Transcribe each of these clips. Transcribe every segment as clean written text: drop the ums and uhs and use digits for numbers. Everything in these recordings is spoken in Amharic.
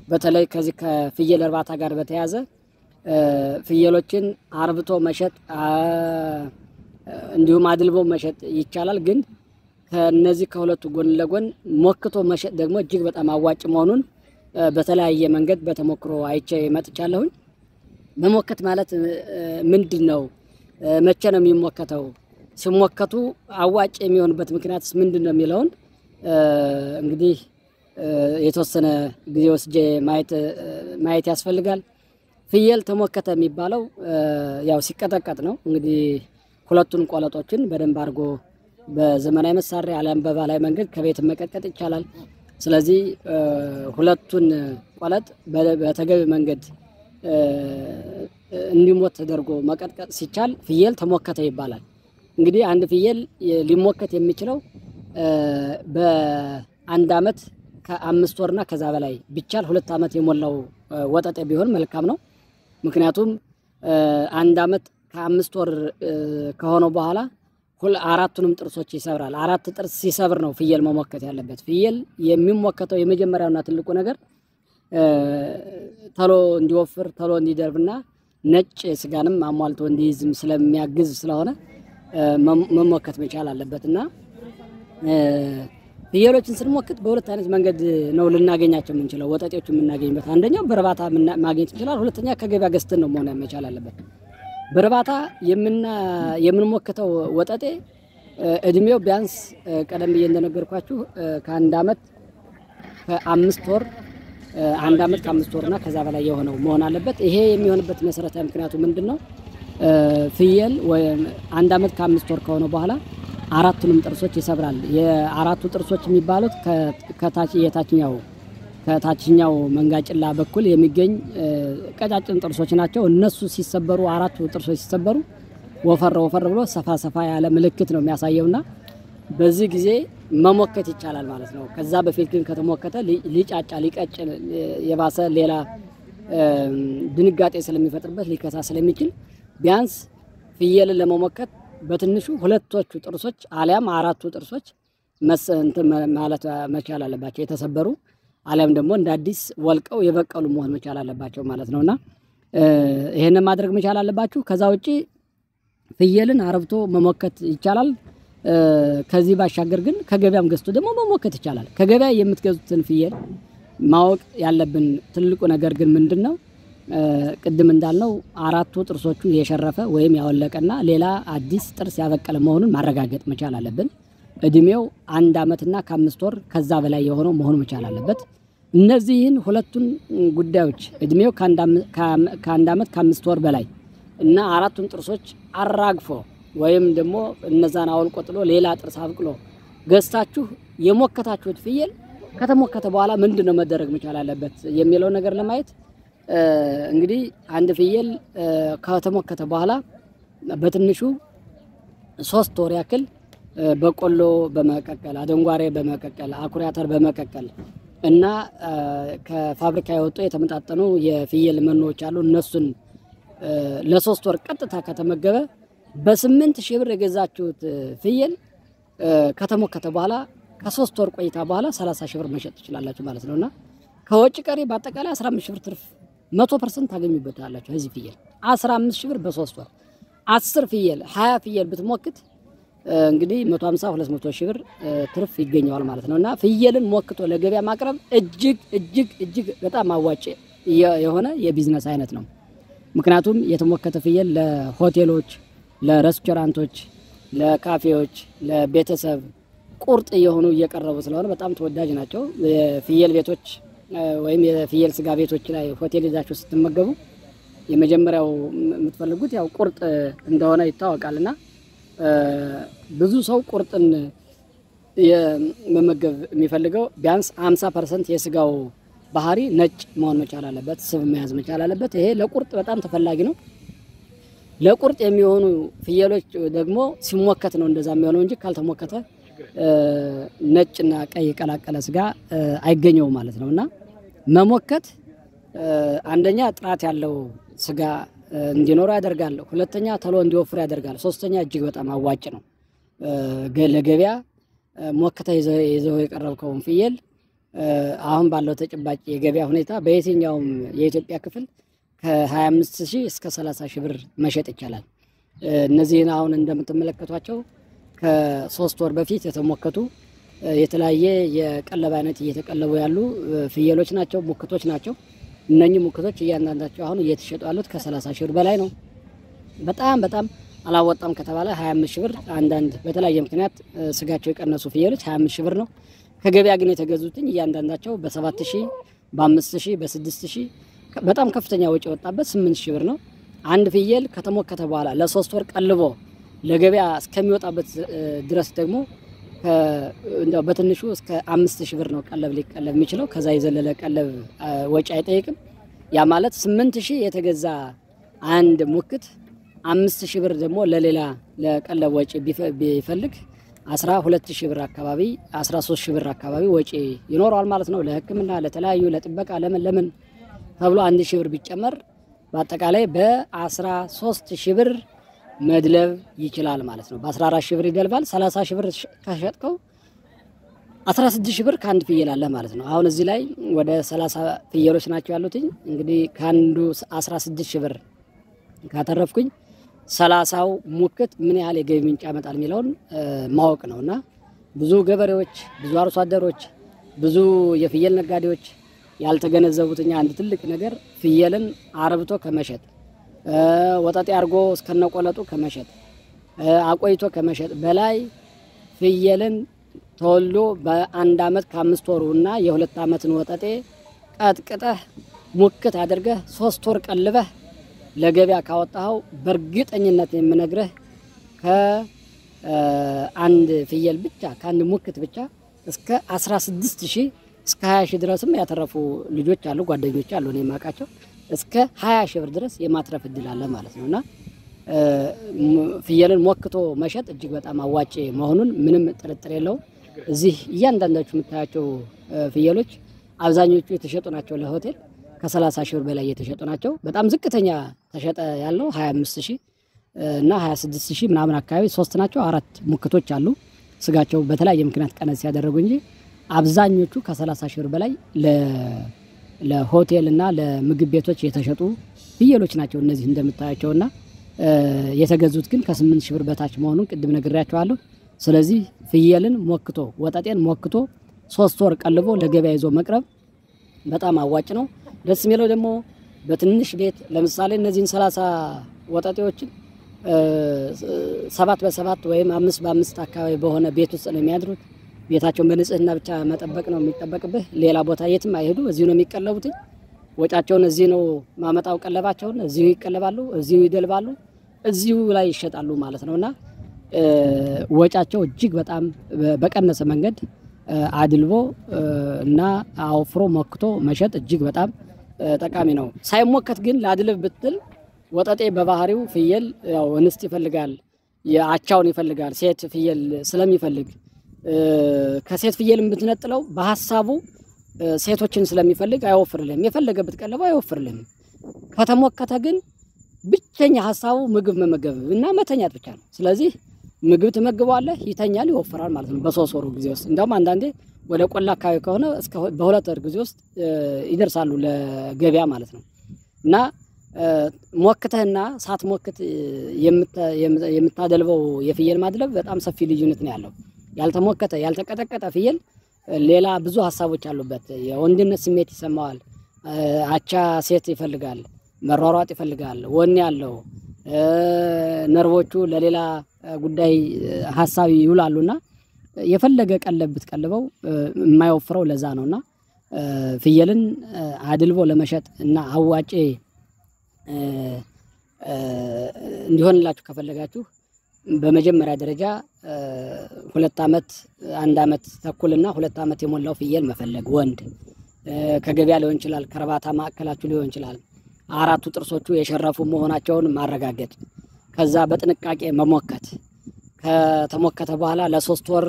በተለይ ከዚህ ከፍየል እርባታ ጋር በተያያዘ ፍየሎችን አርብቶ መሸጥ እንዲሁም አድልቦ መሸጥ ይቻላል። ግን ከነዚህ ከሁለቱ ጎን ለጎን ሞክቶ መሸጥ ደግሞ እጅግ በጣም አዋጭ መሆኑን በተለያየ መንገድ በተሞክሮ አይቼ መጥቻለሁ። መሞከት ማለት ምንድነው? መቼ ነው የሚሞከተው? ሲሞከቱ አዋጭ የሚሆንበት ምክንያትስ ምንድነው የሚለውን እንግዲህ የተወሰነ ጊዜ ወስጄ ማየት ያስፈልጋል። ፍየል ተሞከተ የሚባለው ያው ሲቀጠቀጥ ነው። እንግዲህ ሁለቱን ቆለጦችን በደንብ አድርጎ በዘመናዊ መሳሪያ አለም በባህላዊ መንገድ ከቤት መቀጥቀጥ ይቻላል። ስለዚህ ሁለቱን ቆለጥ በተገቢ መንገድ እንዲሞት ተደርጎ መቀጥቀጥ ሲቻል ፍየል ተሞከተ ይባላል። እንግዲህ አንድ ፍየል ሊሞከት የሚችለው በአንድ አመት ከ5 ወርና ከዛ በላይ ቢቻል 2 አመት የሞላው ወጠጤ ቢሆን መልካም ነው። ምክንያቱም አንድ አመት ከ5 ወር ከሆነው በኋላ አራቱንም ጥርሶች ይሰብራል። አራት ጥርስ ሲሰብር ነው ፍየል መሞከት ያለበት። ፍየል የሚሞከተው የመጀመሪያውና ትልቁ ነገር ተሎ እንዲወፍር ተሎ እንዲደርብና ነጭ ስጋንም አሟልቶ እንዲይዝም ስለሚያግዝ ስለሆነ መሞከት መቻል አለበትና ፍየሎችን ስንሞክት በሁለት አይነት መንገድ ነው ልናገኛቸው የምንችለው። ወጠጤዎችን የምናገኝበት አንደኛው በርባታ ማግኘት እንችላለን። ሁለተኛ ከገበያ ገዝተን ነው መሆን መቻል አለበት። በርባታ የምንሞክተው ወጠጤ እድሜው ቢያንስ ቀደም ብዬ እንደነገርኳችሁ ከአንድ አመት ከ5 ወር አንድ አመት ከ5 ወርና ከዛ በላይ የሆነው መሆን አለበት። ይሄ የሚሆንበት መሰረታዊ ምክንያቱ ምንድነው? ፍየል ወይም አንድ አመት ከ5 ወር ከሆነ በኋላ አራቱንም ጥርሶች ይሰብራል። የአራቱ ጥርሶች የሚባሉት ከታችኛው መንጋጭላ በኩል የሚገኝ ቀጫጭን ጥርሶች ናቸው። እነሱ ሲሰበሩ አራቱ ጥርሶች ሲሰበሩ ወፈር ብሎ ሰፋ ያለ ምልክት ነው የሚያሳየውና በዚህ ጊዜ መሞከት ይቻላል ማለት ነው። ከዛ በፊት ግን ከተሞከተ ሊጫጫ ሊቀጭን የባሰ ሌላ ድንጋጤ ስለሚፈጥርበት ሊከሳ ስለሚችል ቢያንስ ፍየልን ለመሞከት በትንሹ ሁለቶቹ ጥርሶች አሊያም አራቱ ጥርሶች ማለት መቻል አለባቸው። የተሰበሩ አሊያም ደግሞ እንደ አዲስ ወልቀው የበቀሉ መሆን መቻል አለባቸው ማለት ነውና ይሄንን ማድረግ መቻል አለባችሁ። ከዛ ውጪ ፍየልን አርብቶ መሞከት ይቻላል። ከዚህ ባሻገር ግን ከገበያም ገዝቶ ደግሞ መሞከት ይቻላል። ከገበያ የምትገዙትን ፍየል ማወቅ ያለብን ትልቁ ነገር ግን ምንድነው? ቅድም እንዳልነው አራቱ ጥርሶቹ የሸረፈ ወይም ያወለቀና ሌላ አዲስ ጥርስ ያበቀለ መሆኑን ማረጋገጥ መቻል አለብን። እድሜው 1 አመትና ከ5 ወር ከዛ በላይ የሆነው መሆኑ መቻል አለበት። እነዚህን ሁለቱን ጉዳዮች እድሜው ከ1 አመት ከ5 ወር በላይ እና አራቱን ጥርሶች አራግፎ ወይም ደግሞ እነዛን አውልቆ ጥሎ ሌላ ጥርስ አብቅሎ ገዝታችሁ የሞከታችሁት ፍየል ከተሞከተ በኋላ ምንድነው መደረግ መቻል አለበት የሚለው ነገር ለማየት እንግዲህ አንድ ፍየል ከተሞከተ በኋላ በትንሹ 3 ወር ያክል በቆሎ በመቀቀል አደንጓሬ በመቀቀል አኩሪ አተር በመቀቀል እና ከፋብሪካ የወጡ የተመጣጠኑ የፍየል መኖዎች አሉ። እነሱን ለ3 ወር ቀጥታ ከተመገበ በ8000 ብር የገዛችሁት ፍየል ከተሞከተ በኋላ ከ3 ወር ቆይታ በኋላ 30000 ብር መሸጥ ትችላላችሁ ማለት ነውና ከወጭ ቀሪ በአጠቃላይ 15000 ብር ትርፍ 100% ታገኙበታላችሁ። እዚህ ፍየል 15000 ብር በ3 ወር 10 ፍየል 20 ፍየል ብትሞክት እንግዲህ 150-200 ብር ትርፍ ይገኛል ማለት ነውና ፍየልን ሞክቶ ለገበያ ማቅረብ እጅግ በጣም አዋጭ የሆነ የቢዝነስ አይነት ነው። ምክንያቱም የተሞከተ ፍየል ለሆቴሎች፣ ለሬስቶራንቶች፣ ለካፌዎች፣ ለቤተሰብ ቁርጥ የሆኑ እየቀረቡ ስለሆነ በጣም ተወዳጅ ናቸው። የፍየል ቤቶች ወይም የፍየል ስጋ ቤቶች ላይ ሆቴል ይዛችሁ ስትመገቡ የመጀመሪያው የምትፈልጉት ያው ቁርጥ እንደሆነ ይታወቃልና ብዙ ሰው ቁርጥን የመመገብ የሚፈልገው ቢያንስ 50% የስጋው ባህሪ ነጭ መሆን መቻል አለበት፣ ስብ መያዝ መቻል አለበት። ይሄ ለቁርጥ በጣም ተፈላጊ ነው። ለቁርጥ የሚሆኑ ፍየሎች ደግሞ ሲሞከት ነው እንደዛ የሚሆነው እንጂ ካልተሞከተ ነጭና ቀይ ቀላቀለ ስጋ አይገኘውም ማለት ነውና መሞከት አንደኛ ጥራት ያለው ስጋ እንዲኖር ያደርጋል፣ ሁለተኛ ተሎ እንዲወፍር ያደርጋል፣ ሶስተኛ እጅግ በጣም አዋጭ ነው። ለገበያ ሞከተ ይዘው የቀረብከውን ፍየል አሁን ባለው ተጨባጭ የገበያ ሁኔታ በየትኛውም የኢትዮጵያ ክፍል ከ25000 እስከ 30000 ብር መሸጥ ይቻላል። እነዚህን አሁን እንደምትመለከቷቸው ከ3 ወር በፊት የተሞከቱ የተለያየ የቀለብ አይነት እየተቀለቡ ያሉ ፍየሎች ናቸው፣ ሙክቶች ናቸው። እነኚህ ሙክቶች እያንዳንዳቸው አሁን እየተሸጡ ያሉት ከ30000 ብር በላይ ነው። በጣም አላወጣም ከተባለ 25000 ብር፣ አንዳንድ በተለያየ ምክንያት ስጋቸው የቀነሱ ፍየሎች 25000 ብር ነው። ከገበያ ግን የተገዙትኝ እያንዳንዳቸው በ7000 በ5000 በ6000 በጣም ከፍተኛ ወጪ ወጣበት 8000 ብር ነው። አንድ ፍየል ከተሞከተ በኋላ ለ3 ወር ቀልቦ ለገበያ እስከሚወጣበት ድረስ ደግሞ እንደው በትንሹ እስከ 5000 ብር ነው ቀለብ ሊቀለብ የሚችለው። ከዛ የዘለለ ቀለብ ወጪ አይጠይቅም። ያ ማለት 8000 የተገዛ አንድ ሙክት 5000 ብር ደግሞ ለሌላ ለቀለብ ወጪ ቢፈልግ 12000 ብር አካባቢ 13000 ብር አካባቢ ወጪ ይኖረዋል ማለት ነው። ለሕክምና ለተለያዩ ለጥበቃ ለምን ተብሎ 1000 ብር ቢጨመር በአጠቃላይ በ13000 ብር መድለብ ይችላል ማለት ነው። በ14000 ብር ይደልባል። 30000 ብር ከሸጥከው 16000 ብር ካንድ ፍየል አለ ማለት ነው። አሁን እዚህ ላይ ወደ 30 ፍየሎች ናቸው ያሉት። እንግዲህ ካንዱ 16000 ብር ካተረፍኩኝ 30ው ሙክት ምን ያህል የገቢ ምንጭ ያመጣል የሚለውን ማወቅ ነውና ብዙ ገበሬዎች፣ ብዙ አርሶ አደሮች፣ ብዙ የፍየል ነጋዴዎች ያልተገነዘቡትኛ አንድ ትልቅ ነገር ፍየልን አርብቶ ከመሸጥ ወጣጤ አርጎ እስከነቆለጡ ከመሸጥ አቆይቶ ከመሸጥ በላይ ፍየልን ተወልዶ በአንድ አመት ከ5 ወሩና የ2 አመትን ወጣጤ ቀጥቅጠህ ሙክት አድርገህ 3 ወር ቀልበህ ለገበያ ካወጣው በርግጠኝነት የምነግርህ ከአንድ ፍየል ብቻ ከአንድ ሙክት ብቻ እስከ 16000 እስከ 20000 ድረስም ያተረፉ ልጆች አሉ፣ ጓደኞች አሉ እኔ ማቃቸው እስከ 20000 ብር ድረስ የማትረፍ እድል አለ ማለት ነውና ፍየልን ሞክቶ መሸጥ እጅግ በጣም አዋጭ መሆኑን ምንም ጥርጥር የለውም። እዚህ እያንዳንዳችሁ የምታያቸው ፍየሎች አብዛኞቹ የተሸጡ ናቸው ለሆቴል ከ30000 ብር በላይ የተሸጡ ናቸው። በጣም ዝቅተኛ ተሸጠ ያለው 25000 እና 26000 ምናምን አካባቢ 3 ናቸው። 4 ሙክቶች አሉ ስጋቸው በተለያየ ምክንያት ቀነስ ያደረጉ እንጂ አብዛኞቹ ከ30000 ብር በላይ ለሆቴል እና ለምግብ ቤቶች የተሸጡ ፍየሎች ናቸው እነዚህ እንደምታያቸውና የተገዙት ግን ከ8000 ብር በታች መሆኑን ቅድም ነግሬያቸዋለሁ። ስለዚህ ፍየልን ሞክቶ ወጣጤን ሞክቶ 3 ወር ቀልቦ ለገበያ ይዞ መቅረብ በጣም አዋጭ ነው። ደስ የሚለው ደግሞ በትንሽ ቤት ለምሳሌ እነዚህን 30 ወጣጤዎችን 7 በ7 ወይም 5 በ5 አካባቢ በሆነ ቤት ውስጥ ነው የሚያድሩት። ቤታቸውን በንጽህና ብቻ መጠበቅ ነው የሚጠበቅብህ። ሌላ ቦታ የትም አይሄዱ፣ እዚሁ ነው የሚቀለቡት። ወጫቸውን እዚህ ነው ማመጣው፣ ቀለባቸውን እዚሁ ይቀለባሉ፣ እዚሁ ይደልባሉ፣ እዚሁ ላይ ይሸጣሉ ማለት ነውና ወጫቸው እጅግ በጣም በቀነሰ መንገድ አድልቦ እና አውፍሮ ሞክቶ መሸጥ እጅግ በጣም ጠቃሚ ነው። ሳይሞከት ግን ላድልብ ብትል ወጣጤ በባህሪው ፍየል ያው እንስት ይፈልጋል፣ የአቻውን ይፈልጋል። ሴት ፍየል ስለሚፈልግ ከሴት ፍየልም ብትነጥለው በሐሳቡ ሴቶችን ስለሚፈልግ አይወፍርልህም። የፈለገበት ቀለባ አይወፍርልህም። ከተሞከተ ግን ብቸኛ ሐሳቡ ምግብ መመገብ እና መተኛት ብቻ ነው። ስለዚህ ምግብ ትመግበዋለህ፣ ይተኛል፣ ይወፍራል ማለት ነው በ3 ወሩ ጊዜ ውስጥ። እንደውም አንዳንዴ ወደ ቆላ አካባቢ ከሆነ እስከ በ2 ወር ጊዜ ውስጥ ይደርሳሉ ለገበያ ማለት ነው። እና ሞክተህና ሳትሞክት የምታደልበው የፍየል ማድለብ በጣም ሰፊ ልዩነት ነው ያለው። ያልተሞከተ ያልተቀጠቀጠ ፍየል ሌላ ብዙ ሐሳቦች አሉበት። የወንድነት ስሜት ይሰማዋል፣ አቻ ሴት ይፈልጋል፣ መሯሯጥ ይፈልጋል፣ ወኔ ያለው ነርቮቹ ለሌላ ጉዳይ ሐሳብ ይውላሉና የፈለገ ቀለብ ብትቀልበው የማይወፍረው ለዛ ነውና ፍየልን አድልቦ ለመሸጥ እና አዋጪ እንዲሆንላችሁ ከፈለጋችሁ በመጀመሪያ ደረጃ 2 አመት 1 አመት ተኩልና 2 አመት የሞላው ፍየል መፈለግ ወንድ ከገበያ ሊሆን ይችላል፣ ከርባታ ማዕከላችሁ ሊሆን ይችላል። 4ቱ ጥርሶቹ የሸረፉ መሆናቸውን ማረጋገጥ፣ ከዛ በጥንቃቄ መሞከት፣ ከተሞከተ በኋላ ለ3 ወር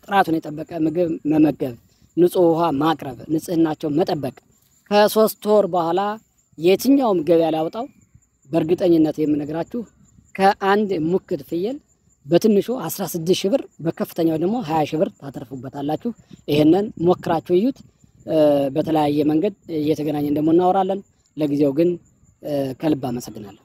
ጥራቱን የጠበቀ ምግብ መመገብ፣ ንጹህ ውሃ ማቅረብ፣ ንጽህናቸው መጠበቅ። ከ3 ወር በኋላ የትኛውም ገበያ ላውጣው በእርግጠኝነት የምነግራችሁ ከአንድ ሙክት ፍየል በትንሹ 16000 ብር በከፍተኛው ደግሞ 20000 ብር ታተርፉበታላችሁ። ይሄንን ሞክራችሁ እዩት። በተለያየ መንገድ እየተገናኘን ደግሞ እናወራለን። ለጊዜው ግን ከልብ አመሰግናለሁ።